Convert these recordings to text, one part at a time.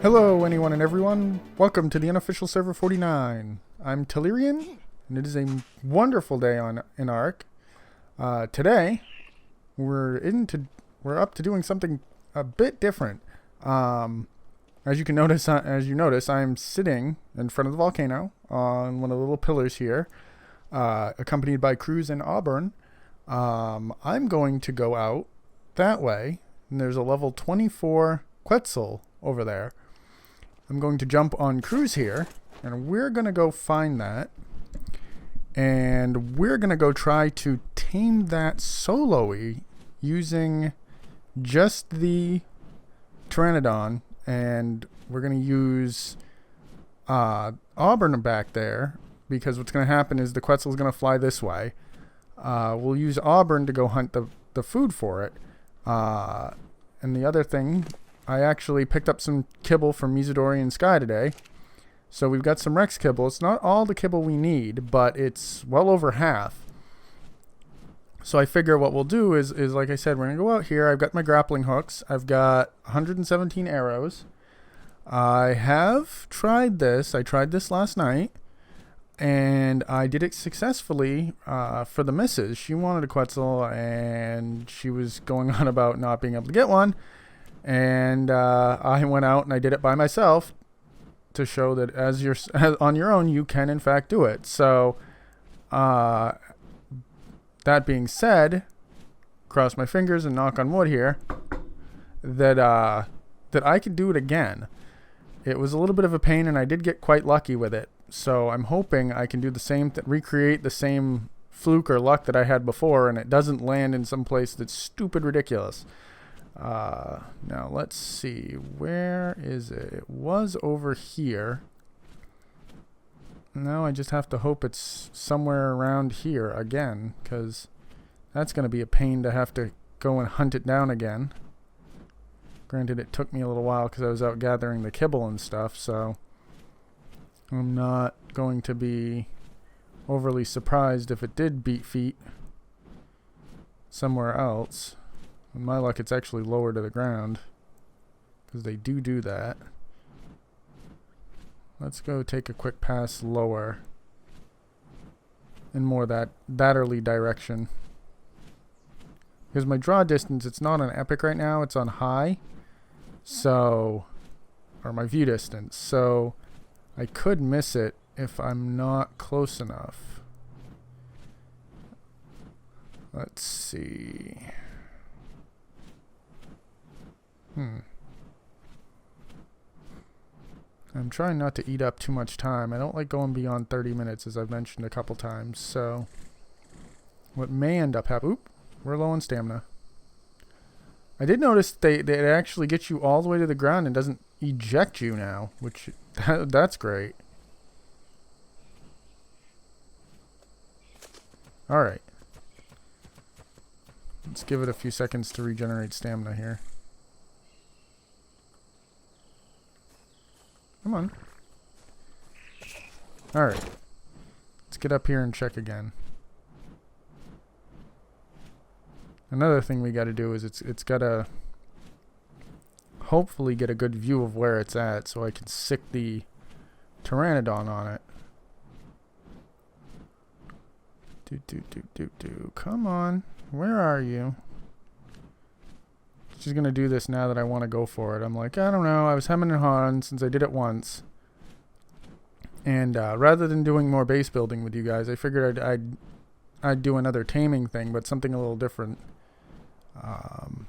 Hello, anyone and everyone. Welcome to the unofficial server 49. I'm Telerian, and it is a wonderful day in Ark. Today, we're up to doing something a bit different. As you notice, I'm sitting in front of the volcano on one of the little pillars here, accompanied by Cruz and Auburn. I'm going to go out that way, and there's a level 24 Quetzal over there. I'm going to jump on Cruz here, and we're going to go find that. And we're going to go try to tame that solo-y using just the Pteranodon. And we're going to use Auburn back there, because what's going to happen is the Quetzal is going to fly this way. We'll use Auburn to go hunt the food for it. And the other thing, I actually picked up some kibble from Mizudori and Sky today. So we've got some Rex kibble. It's not all the kibble we need, but it's well over half. So I figure what we'll do is like I said, we're going to go out here. I've got my grappling hooks. I've got 117 arrows. I have tried this. I tried this last night, and I did it successfully for the missus. She wanted a Quetzal, and she was going on about not being able to get one. And I went out and I did it by myself to show that as on your own, you can in fact do it. So that being said, cross my fingers and knock on wood here that I could do it again. It was a little bit of a pain, and I did get quite lucky with it. So I'm hoping I can do the same, recreate the same fluke or luck that I had before, and it doesn't land in some place that's stupid ridiculous. Now let's see, where is it? It was over here. Now I just have to hope it's somewhere around here again, because that's going to be a pain to have to go and hunt it down again. Granted, it took me a little while because I was out gathering the kibble and stuff, so I'm not going to be overly surprised if it did beat feet somewhere else. With my luck, it's actually lower to the ground, because they do that. Let's go take a quick pass lower in more that early direction. Because my draw distance, it's not on epic right now, it's on high. So, or my view distance. So, I could miss it if I'm not close enough. Let's see. I'm trying not to eat up too much time. I don't like going beyond 30 minutes, as I've mentioned a couple times. So, what may end up happening... Oop, we're low on stamina. I did notice they actually get you all the way to the ground and doesn't eject you now, which... that's great. Alright. Let's give it a few seconds to regenerate stamina here. Come on. Alright. Let's get up here and check again. Another thing we got to do is it's got to hopefully get a good view of where it's at so I can sick the Pteranodon on it. Come on. Where are you? She's going to do this now that I want to go for it. I'm like, I don't know. I was hemming and hawing since I did it once. And rather than doing more base building with you guys, I figured I'd do another taming thing, but something a little different. I'm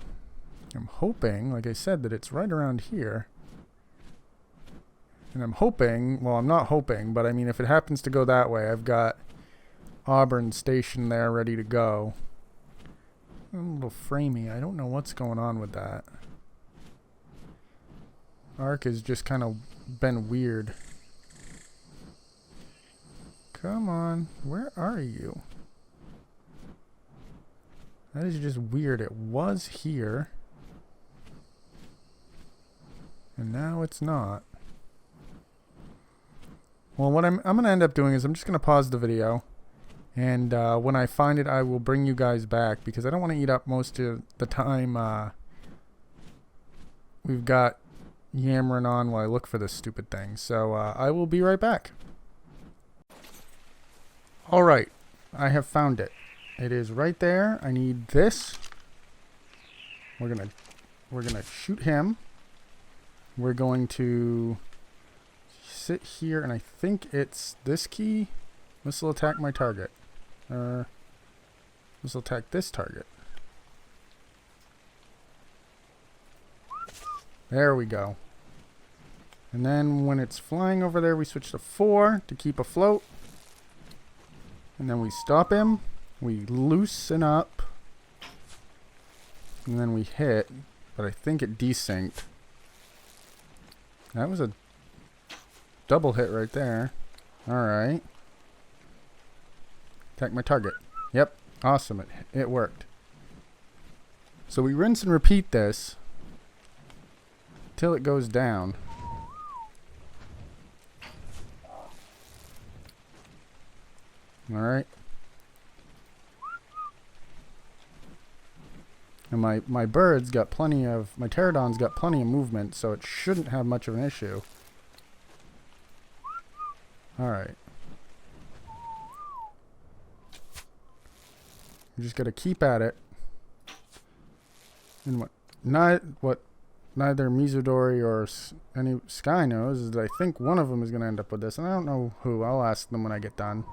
hoping, like I said, that it's right around here. And I'm hoping, well, I'm not hoping, but I mean, if it happens to go that way, I've got Auburn stationed there ready to go. A little framey. I don't know what's going on with that. Ark has just kind of been weird. Come on. Where are you? That is just weird. It was here. And now it's not. Well, what I'm going to end up doing is I'm just going to pause the video. And when I find it, I will bring you guys back, because I don't want to eat up most of the time we've got yammering on while I look for this stupid thing. So I will be right back. Alright, I have found it. It is right there. I need this. We're gonna shoot him. We're going to sit here, and I think it's this key. This will attack my target. This will attack this target. There we go. And then when it's flying over there, we switch to 4 to keep afloat. And then we stop him. We loosen up. And then we hit. But I think it desynced. That was a double hit right there. Alright. Attack my target. Yep. Awesome. It worked. So we rinse and repeat this till it goes down. Alright. And my bird's got plenty of... My pterodon's got plenty of movement, so it shouldn't have much of an issue. Alright. You just gotta keep at it. And what neither Mizudori or any Sky knows is that I think one of them is gonna end up with this, and I don't know who. I'll ask them when I get done.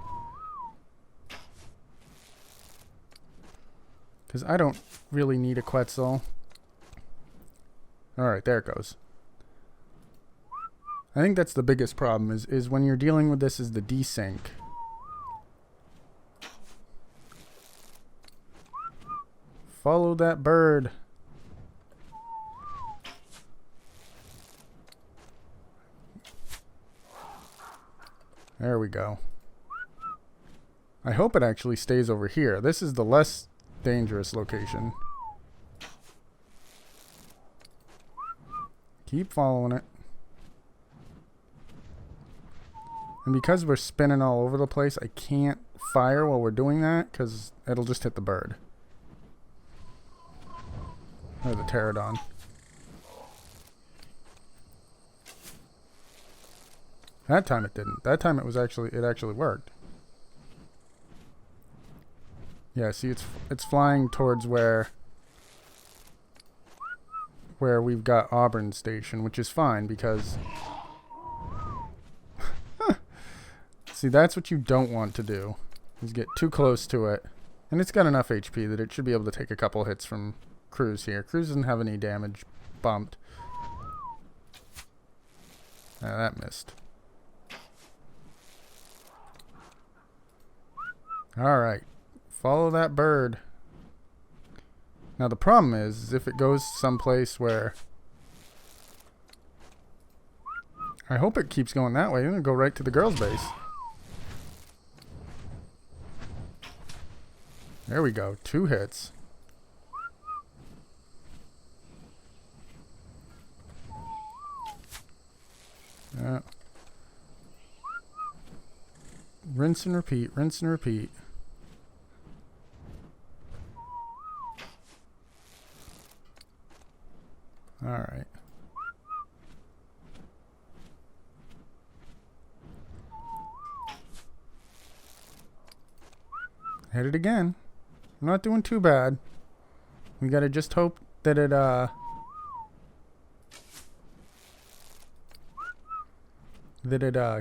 Because I don't really need a Quetzal. Alright, there it goes. I think that's the biggest problem is when you're dealing with this is the desync. Follow that bird. There we go. I hope it actually stays over here. This is the less dangerous location. Keep following it. And because we're spinning all over the place, I can't fire while we're doing that because it'll just hit the bird. Or the pterodon. That time it didn't. That time it actually worked. Yeah, see it's flying towards where we've got Auburn Station, which is fine because see, that's what you don't want to do. Is get too close to it. And it's got enough HP that it should be able to take a couple hits from Cruz here. Cruz doesn't have any damage bumped. That missed. Alright. Follow that bird. Now the problem is if it goes someplace where... I hope it keeps going that way. It's going to go right to the girls' base. There we go. 2 hits. Rinse and repeat. Rinse and repeat. Alright. Hit it again. I'm not doing too bad. We gotta just hope that it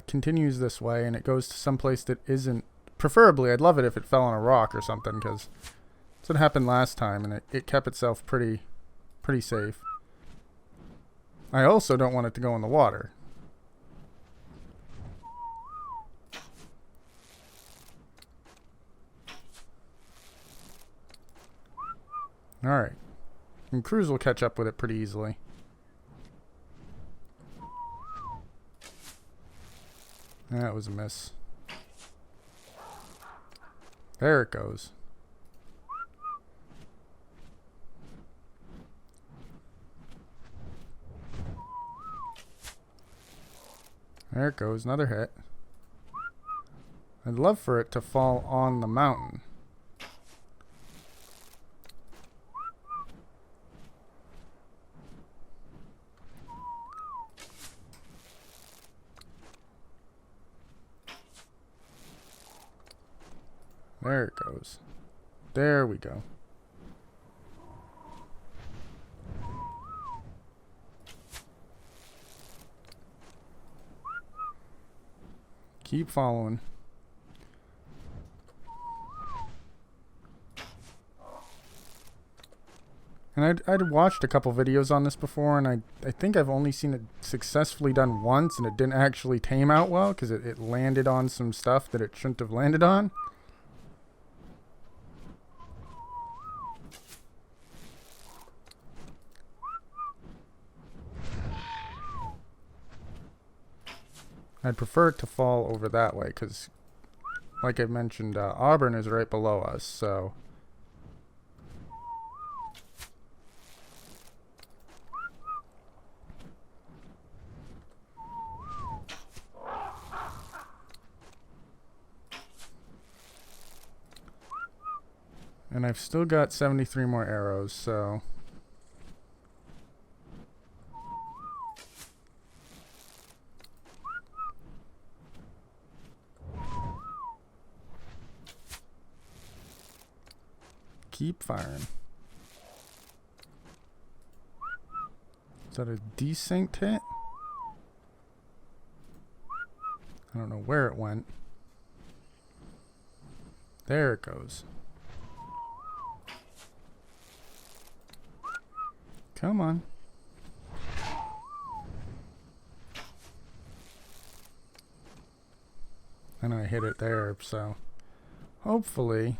continues this way and it goes to some place that isn't... Preferably, I'd love it if it fell on a rock or something, because that's what happened last time, and it kept itself pretty safe. I also don't want it to go in the water. Alright. And Cruz will catch up with it pretty easily. That was a miss. There it goes. There it goes, another hit. I'd love for it to fall on the mountain. There it goes. There we go. Keep following. And I'd watched a couple videos on this before, and I think I've only seen it successfully done once, and it didn't actually tame out well because it landed on some stuff that it shouldn't have landed on. I'd prefer it to fall over that way because, like I mentioned, Auburn is right below us, so... And I've still got 73 more arrows, so... Keep firing. Is that a desynced hit? I don't know where it went. There it goes. Come on. And I hit it there, so hopefully...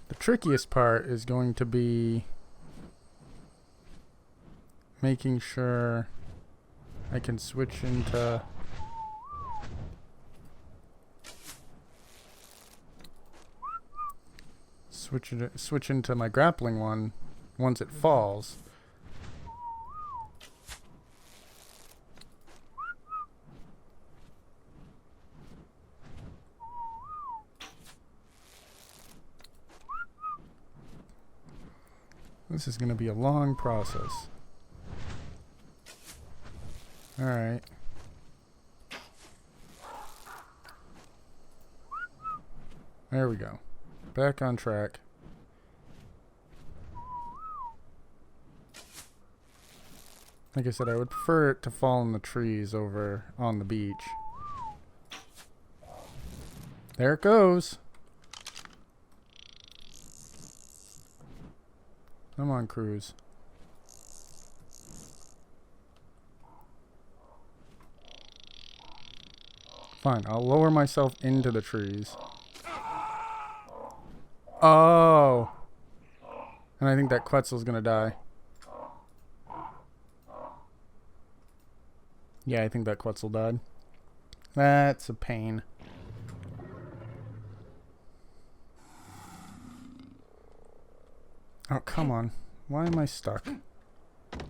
The trickiest part is going to be making sure I can switch into... Switch into my grappling one once it falls. This is going to be a long process. All right. There we go. Back on track. Like I said, I would prefer it to fall in the trees over on the beach. There it goes. Come on, Cruz. Fine, I'll lower myself into the trees. Oh! And I think that Quetzal's gonna die. Yeah, I think that Quetzal died. That's a pain. Oh, come on. Why am I stuck?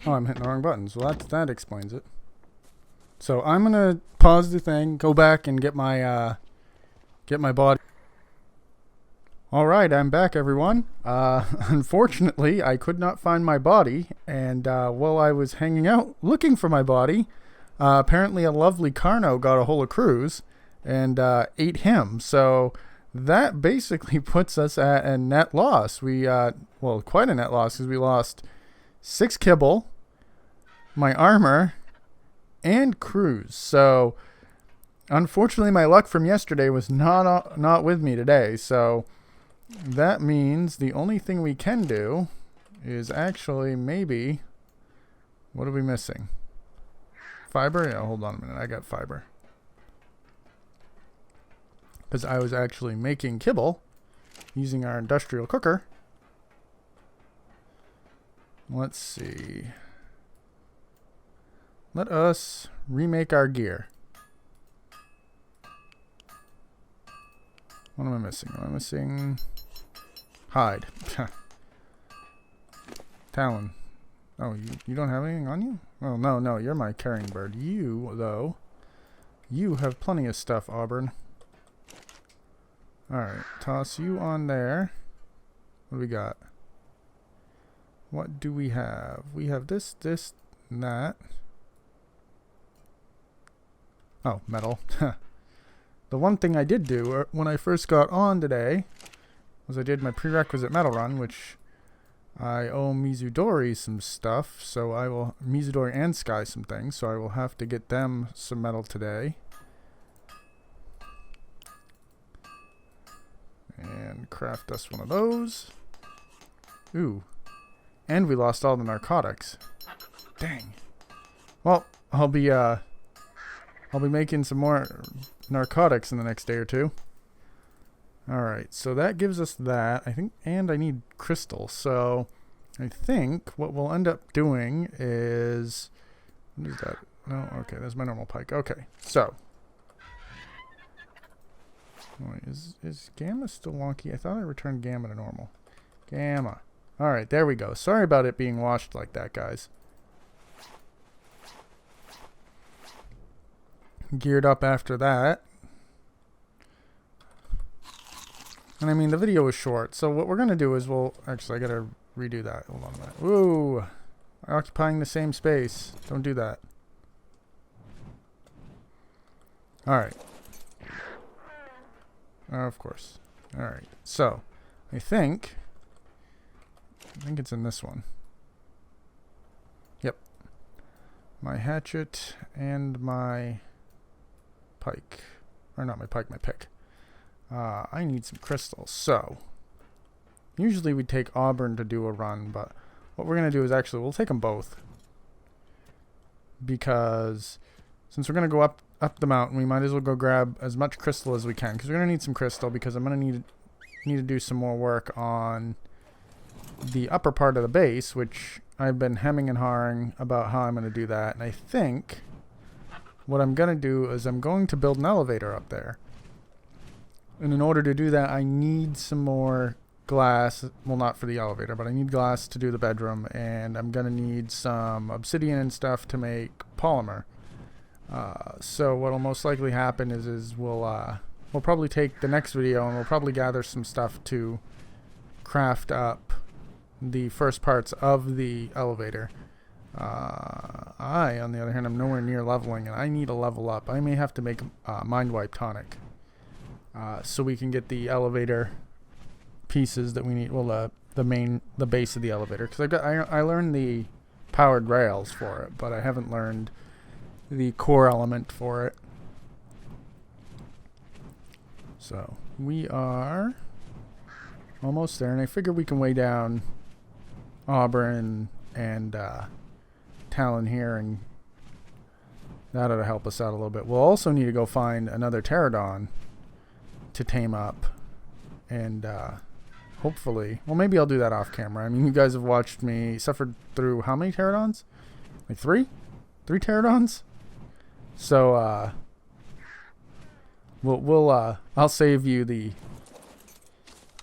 Oh, I'm hitting the wrong buttons. Well, that explains it. So I'm gonna pause the thing, go back and get my body. All right, I'm back, everyone. Unfortunately, I could not find my body, and while I was hanging out looking for my body, apparently a lovely Carno got a hold of Cruz and ate him. So that basically puts us at a net loss. We well, quite a net loss because we lost 6 kibble, my armor, and Cruz. So unfortunately, my luck from yesterday was not with me today. So that means the only thing we can do is actually maybe... What are we missing? Fiber? Yeah, hold on a minute. I got fiber. Because I was actually making kibble using our industrial cooker. Let's see. Let us remake our gear. What am I missing? Am I missing... Hide. Talon. Oh, you don't have anything on you? Oh, no, you're my carrying bird. You, though, you have plenty of stuff, Auburn. Alright, toss you on there. What do we got? What do we have? We have this, and that. Oh, metal. The one thing I did do when I first got on today was I did my prerequisite metal run, which I owe Mizudori some stuff, so I will... Mizudori and Sky some things, so I will have to get them some metal today. And craft us one of those. Ooh. And we lost all the narcotics. Dang. Well, I'll be making some more narcotics in the next day or two. Alright, so that gives us that. I think, and I need crystal. So I think what we'll end up doing is... What is that? No, okay, that's my normal pike. Okay, so... Wait, is Gamma still wonky? I thought I returned Gamma to normal. Gamma. Alright, there we go. Sorry about it being washed like that, guys. Geared up after that. And I mean, the video was short, so what we're going to do is we'll... Actually, I got to redo that. Hold on a minute. Woo! Occupying the same space. Don't do that. Alright. Of course. Alright, so I think it's in this one. Yep. My hatchet and my pike. Or not my pike, my pick. I need some crystals. So, usually we take Auburn to do a run, but what we're going to do is actually, we'll take them both. Because since we're going to go up the mountain, we might as well go grab as much crystal as we can. Because we're going to need some crystal, because I'm going to need to do some more work on the upper part of the base, which I've been hemming and hawing about how I'm going to do that. And I think what I'm going to do is I'm going to build an elevator up there. And in order to do that, I need some more glass. Well, not for the elevator, but I need glass to do the bedroom. And I'm going to need some obsidian and stuff to make polymer. So what'll most likely happen is we'll probably take the next video and we'll probably gather some stuff to craft up the first parts of the elevator. I, on the other hand, I'm nowhere near leveling, and I need a level up. I may have to make Mind Wipe Tonic. So we can get the elevator pieces that we need. Well, the base of the elevator, because I learned the powered rails for it, but I haven't learned the core element for it. So we are almost there, and I figure we can weigh down Auburn and Talon here, and that ought to help us out a little bit. We'll also need to go find another pterodon to tame up, and hopefully, well, maybe I'll do that off camera. I mean, you guys have watched me suffer through how many pterodons? Like three pterodons. So I'll save you the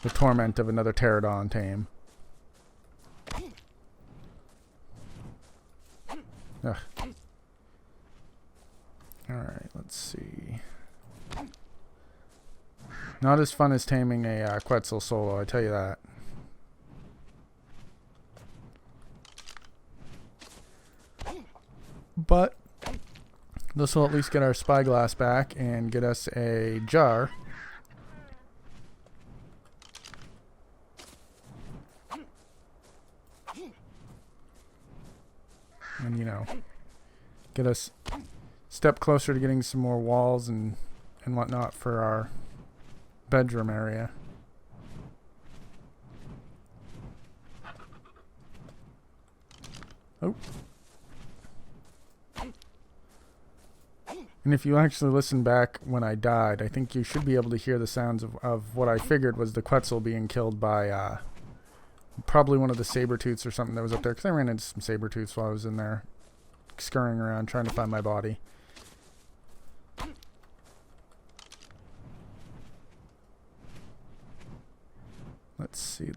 torment of another pterodon tame. Ugh. Alright, let's see. Not as fun as taming a Quetzal solo, I tell you that. But this will at least get our spyglass back and get us a jar. And, you know, get us a step closer to getting some more walls and whatnot for our bedroom area. Oh. And if you actually listen back when I died, I think you should be able to hear the sounds of what I figured was the Quetzal being killed by probably one of the saber-tooths or something that was up there, because I ran into some saber-tooths while I was in there scurrying around trying to find my body. Let's see.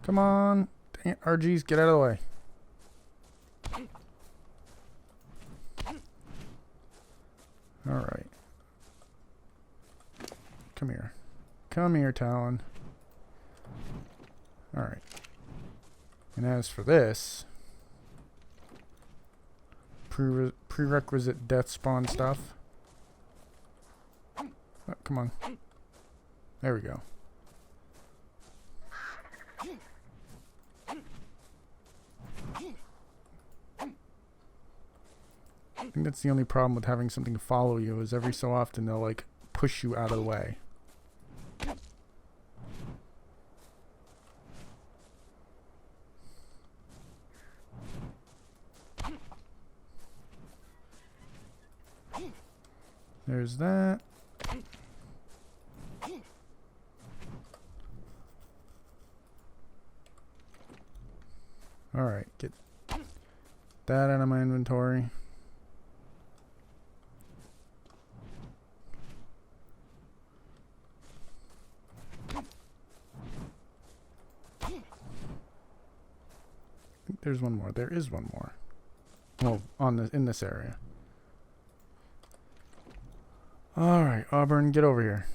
Come on. Dang it, RGs, get out of the way. Alright. Come here. Come here, Talon. Alright. And as for this, prerequisite death spawn stuff. Oh, come on. There we go. I think that's the only problem with having something follow you, is every so often they'll like push you out of the way. There's that. Alright, get that out of my inventory. I think there's one more. There is one more. Well, in this area. Alright, Auburn, get over here.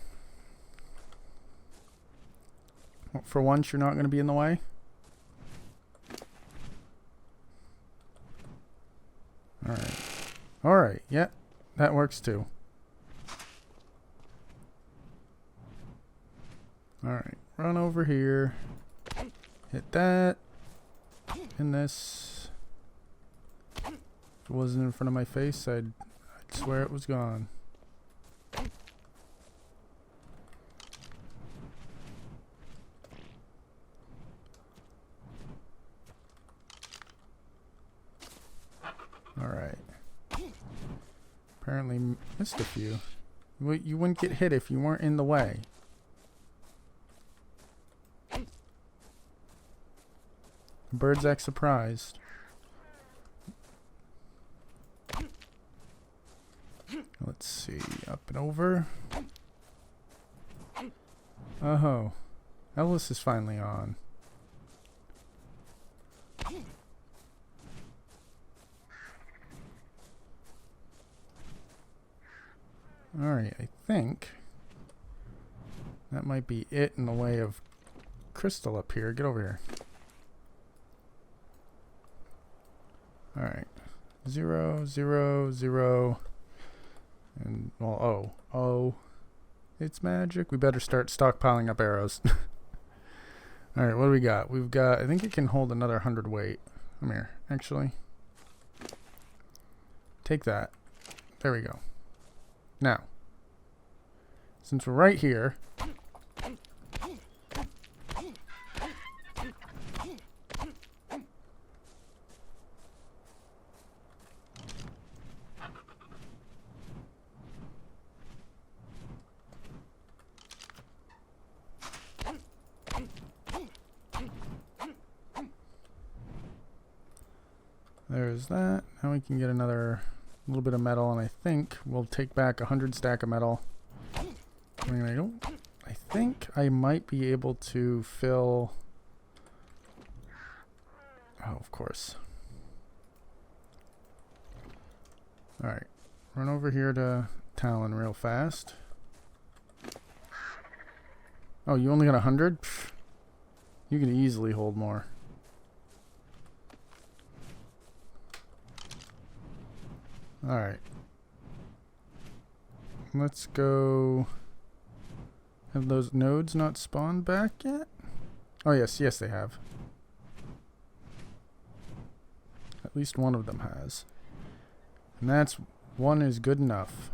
Well, for once, you're not going to be in the way. Alright. Alright, yeah, that works too. Alright, run over here. Hit that. And this. If it wasn't in front of my face, I'd swear it was gone. Alright. Apparently missed a few. You wouldn't get hit if you weren't in the way. Birds act surprised. Let's see. Up and over. Oh. Ellis is finally on. Alright, I think that might be it in the way of Crystal up here. Get over here. Alright. 0, 0, 0. And, well, oh. Oh. It's magic. We better start stockpiling up arrows. Alright, what do we got? We've got, I think it can hold another 100 weight. Come here, actually. Take that. There we go. Now, since we're right here, there's that. Now we can get another little bit of metal, and I think we'll take back 100 stack of metal. I mean, I think I might be able to fill. Oh, of course. Alright. Run over here to Talon real fast. Oh, you only got 100? Pfft. You can easily hold more. Alright. Let's go. Have those nodes not spawned back yet? Oh, yes. Yes, they have. At least one of them has. And that's one is good enough.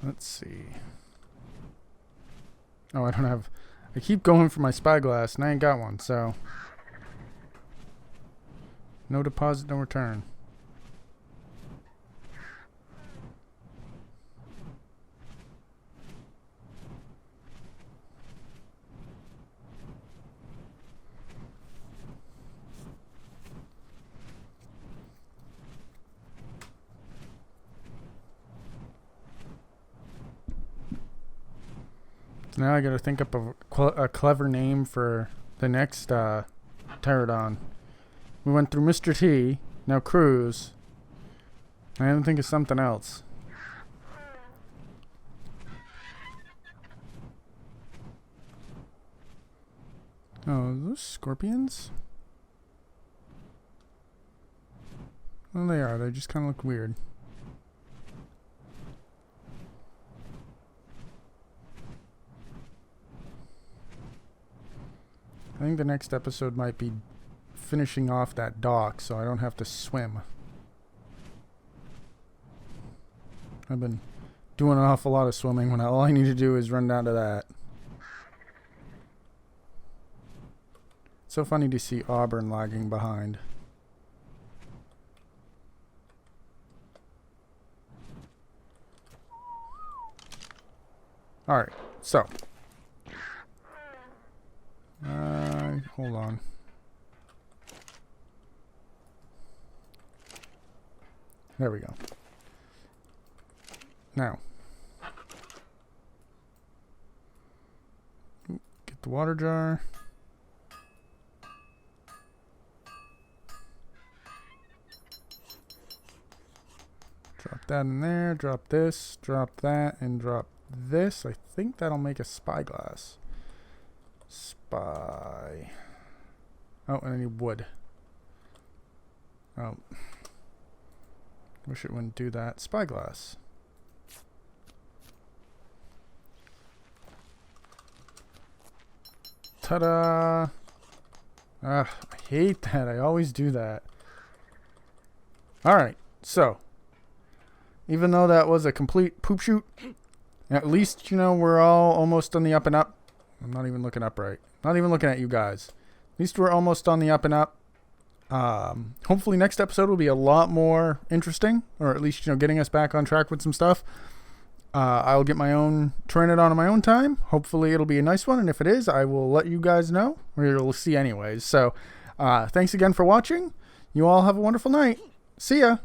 Let's see. Oh, I don't have. I keep going for my spyglass, and I ain't got one, so. No deposit, no return. Now I gotta think up a clever name for the next pterodon. We went through Mr. T, now Cruz. I didn't think of something else. Oh, are those scorpions? Well, they are. They just kind of look weird. I think the next episode might be finishing off that dock so I don't have to swim. I've been doing an awful lot of swimming when all I need to do is run down to that. It's so funny to see Auburn lagging behind. Alright, so. Hold on. There we go. Now. Get the water jar. Drop that in there, drop this, drop that, and drop this. I think that'll make a spyglass. Spy. Oh, and I need wood. Oh. Wish it wouldn't do that. Spyglass. Ta-da! Ah, I hate that. I always do that. Alright, so. Even though that was a complete poop shoot, at least, you know, we're all almost on the up and up. I'm not even looking up right. Not even looking at you guys. At least we're almost on the up and up. Hopefully next episode will be a lot more interesting, or at least, you know, getting us back on track with some stuff. I'll get my own Trinidad on my own time. Hopefully it'll be a nice one, and if it is, I will let you guys know, or you'll see anyways. So, thanks again for watching. You all have a wonderful night. See ya.